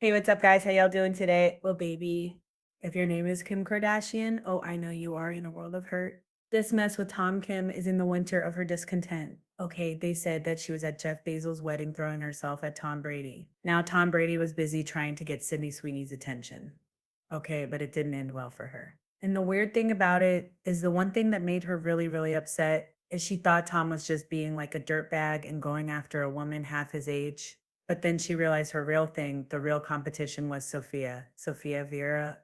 Hey, what's up, guys? How y'all doing today? Well, baby, if your name is Kim Kardashian, oh, I know you are in a world of hurt. This mess with Tom Kim is in the winter of her discontent. Okay, they said that she was at Jeff Bezos' wedding throwing herself at Tom Brady. Now, Tom Brady was busy trying to get Sydney Sweeney's attention. Okay, but it didn't end well for her. And the weird thing about it is the one thing that made her really, really upset is she thought Tom was just being like a dirtbag and going after a woman half his age. But then she realized her real thing, the real competition was Sofia. Sofia Vera.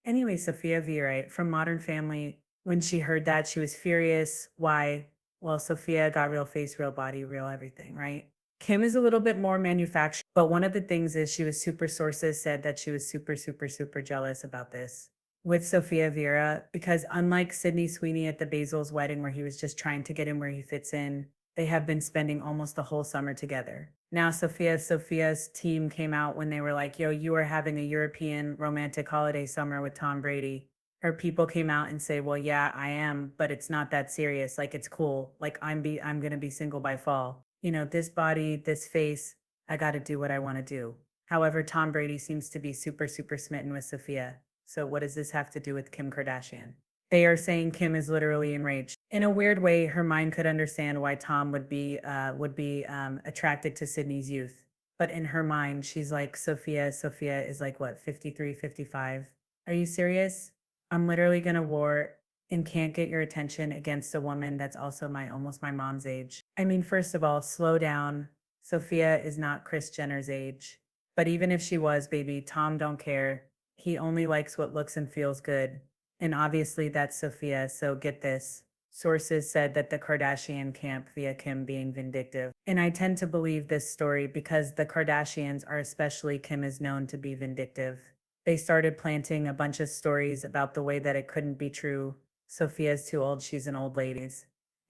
Anyway, Sofia Vera from Modern Family, when she heard that, she was furious. Why? Well, Sofia got real face, real body, real everything, right? Kim is a little bit more manufactured, but one of the things is she was super sources said that she was super, super, super jealous about this with Sofia Vera because unlike Sydney Sweeney at the Basil's wedding where he was just trying to get in where he fits in, they have been spending almost the whole summer together. Now Sofia's team came out when they were like, "Yo, you are having a European romantic holiday summer with Tom Brady." Her people came out and say, "Well, yeah, I am, but it's not that serious. Like it's cool. Like I'm going to be single by fall. You know, this body, this face, I got to do what I want to do." However, Tom Brady seems to be super super smitten with Sofia. So what does this have to do with Kim Kardashian? They are saying Kim is literally enraged. In a weird way, her mind could understand why Tom would be attracted to Sydney's youth. But in her mind, she's like, Sofia is like, what, 53, 55? Are you serious? I'm literally going to war and can't get your attention against a woman that's also almost my mom's age. I mean, first of all, slow down. Sofia is not Kris Jenner's age. But even if she was, baby, Tom don't care. He only likes what looks and feels good. And obviously that's Sofia, so get this. Sources said that the Kardashian camp via Kim being vindictive. And I tend to believe this story because the Kardashians are especially Kim is known to be vindictive. They started planting a bunch of stories about the way that it couldn't be true. Sophia's too old, she's an old lady.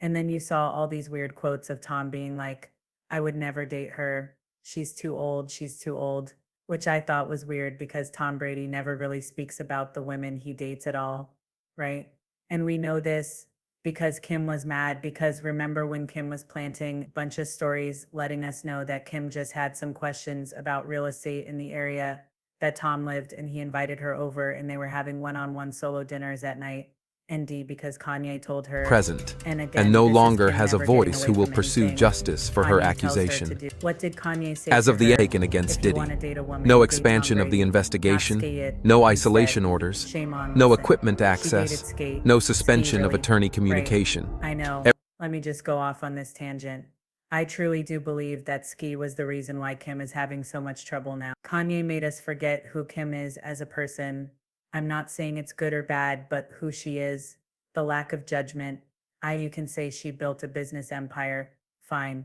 And then you saw all these weird quotes of Tom being like, I would never date her. She's too old, which I thought was weird because Tom Brady never really speaks about the women he dates at all, right? And we know this because Kim was mad because remember when Kim was planting a bunch of stories letting us know that Kim just had some questions about real estate in the area that Tom lived and he invited her over and they were having one-on-one solo dinners at night. And D because Kanye told her, Present, and and again, no this is longer Kim has a never getting voice away who will from pursue anything justice for her Kanye tells her to accusation. do. What did Kanye say As to of the her? taken against If you want Diddy, to date a woman, no date Tom expansion of the Brady. Not investigation, Skate. no Instead, isolation orders, shame on no listen. equipment She dated access, Skate. no Ski suspension of really. attorney Right. communication. I know. Let me just go off on this tangent. I truly do believe that Ski was the reason why Kim is having so much trouble now. Kanye made us forget who Kim is as a person. I'm not saying it's good or bad, but who she is, the lack of judgment. You can say she built a business empire, fine.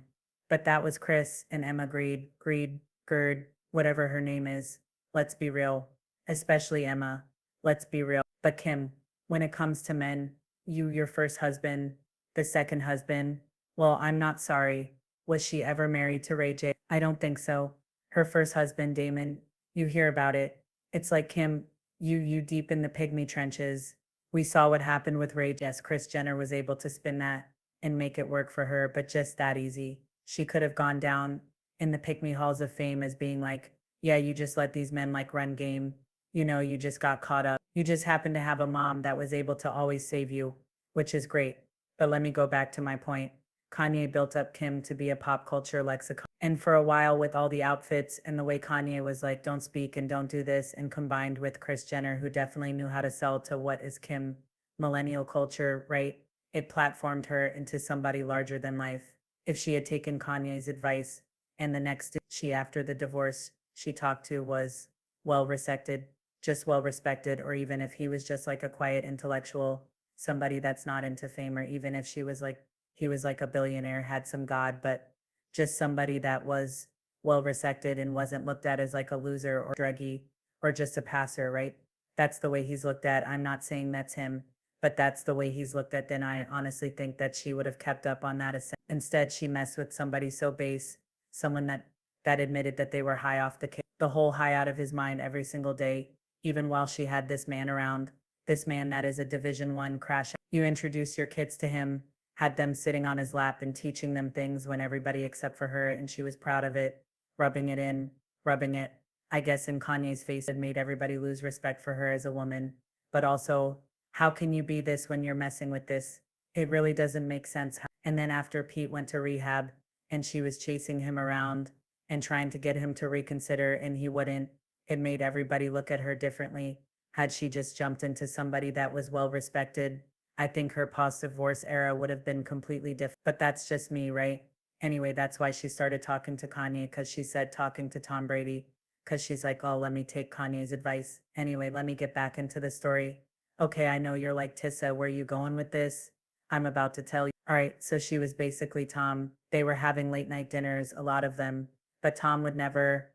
But that was Chris and Emma Gerd, whatever her name is. Let's be real, especially Emma. Let's be real. But Kim, when it comes to men, your first husband, the second husband, well, I'm not sorry. Was she ever married to Ray J? I don't think so. Her first husband, Damon, you hear about it. It's like Kim, you deep in the pygmy trenches. We saw what happened with Ray J. Yes, Kris Jenner was able to spin that and make it work for her, but just that easy. She could have gone down in the pygmy halls of fame as being like, yeah, you just let these men like run game. You know, you just got caught up. You just happened to have a mom that was able to always save you, which is great. But let me go back to my point. Kanye built up Kim to be a pop culture lexicon. And for a while, with all the outfits and the way Kanye was like, don't speak and don't do this, and combined with Kris Jenner, who definitely knew how to sell to what is Kim millennial culture, right? It platformed her into somebody larger than life. If she had taken Kanye's advice, and the next she after the divorce she talked to was well respected, just well respected, or even if he was just like a quiet intellectual, somebody that's not into fame, or even if she was like he was like a billionaire, had some God, but just somebody that was well respected and wasn't looked at as like a loser or druggie or just a passer, right? That's the way he's looked at. I'm not saying that's him, but that's the way he's looked at. Then I honestly think that she would have kept up on that. Instead, she messed with somebody so base, someone that admitted that they were high off the whole high out of his mind every single day, even while she had this man around, this man that is a Division 1 crash. You introduce your kids to him, had them sitting on his lap and teaching them things when everybody except for her, and she was proud of it. rubbing it in, rubbing it, I guess, in Kanye's face had made everybody lose respect for her as a woman. But also, how can you be this when you're messing with this? It really doesn't make sense. And then after Pete went to rehab and she was chasing him around and trying to get him to reconsider and he wouldn't, it made everybody look at her differently. Had she just jumped into somebody that was well respected, I think her post-divorce era would have been completely different. But that's just me, right? Anyway, that's why she started talking to Kanye because she said talking to Tom Brady because she's like, oh, let me take Kanye's advice. Anyway, let me get back into the story. Okay, I know you're like, Tissa, where you going with this? I'm about to tell you. All right, so she was basically Tom. They were having late night dinners, a lot of them, but Tom would never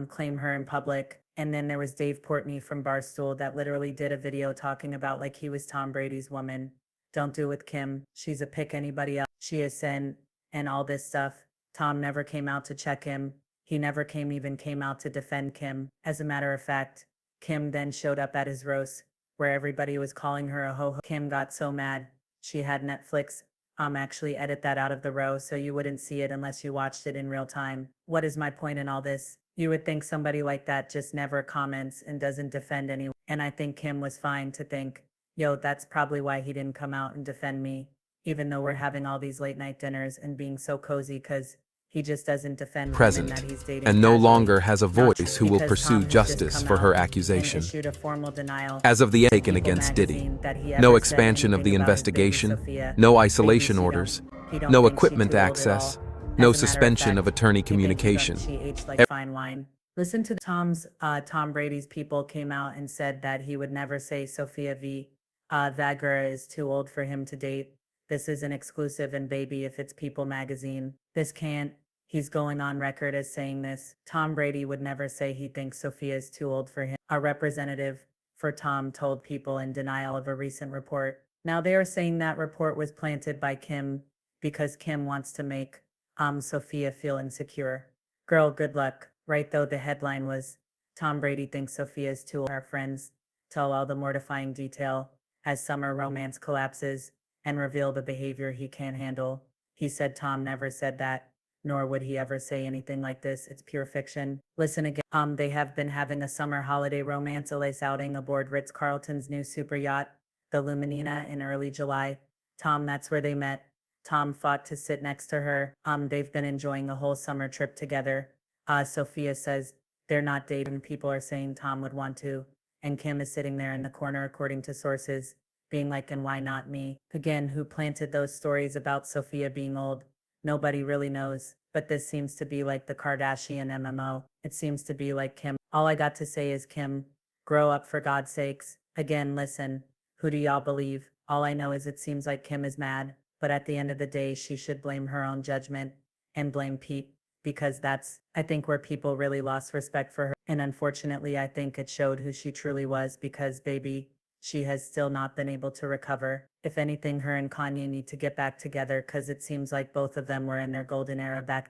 claim her in public. And then there was Dave Portnoy from Barstool that literally did a video talking about like he was Tom Brady's woman. Don't do with Kim. She's a pick anybody else. She is sin and all this stuff. Tom never came out to check him. He never came out to defend Kim. As a matter of fact, Kim then showed up at his roast where everybody was calling her a ho-ho. Kim got so mad. She had Netflix actually edit that out of the row so you wouldn't see it unless you watched it in real time. What is my point in all this? You would think somebody like that just never comments and doesn't defend anyone. And I think Kim was fine to think, yo, that's probably why he didn't come out and defend me, even though we're having all these late night dinners and being so cozy because he just doesn't defend women that Present, he's dating and no casually. longer has a Not voice who will because pursue Tom has just justice come for her out and accusation. issued a formal denial As of the to taken People against Diddy, magazine that he no ever said expansion of anything the about his baby investigation, Sofia. no Maybe isolation she orders, he don't no think she equipment too old at access, all. no As a matter suspension of fact, attorney he thinks communication. she aged like fine wine. Listen to Tom Brady's people came out and said that he would never say Sofia Vergara is too old for him to date. This is an exclusive and baby if it's People magazine. This can't. He's going on record as saying this. Tom Brady would never say he thinks Sofia is too old for him. A representative for Tom told People in denial of a recent report. Now they are saying that report was planted by Kim because Kim wants to make Sofia feel insecure. Girl, good luck. Right though the headline was Tom Brady thinks Sofia is too old. Our friends tell all the mortifying detail as summer romance collapses and reveal the behavior he can't handle. He said Tom never said that, nor would he ever say anything like this. It's pure fiction. Listen again. They have been having a summer holiday romance lace outing aboard Ritz-Carlton's new super yacht, the Luminina, in early July. Tom, that's where they met. Tom fought to sit next to her. They've been enjoying a whole summer trip together. Sofia says they're not dating. People are saying Tom would want to. And Kim is sitting there in the corner, according to sources, being like, and why not me? Again, who planted those stories about Sofia being old? Nobody really knows, but this seems to be like the Kardashian MMO. It seems to be like Kim. All I got to say is, Kim, grow up for God's sakes. Again, listen, who do y'all believe? All I know is it seems like Kim is mad, but at the end of the day, she should blame her own judgment and blame Pete, because that's, I think, where people really lost respect for her. And unfortunately, I think it showed who she truly was because, baby, she has still not been able to recover. If anything, her and Kanye need to get back together because it seems like both of them were in their golden era back then.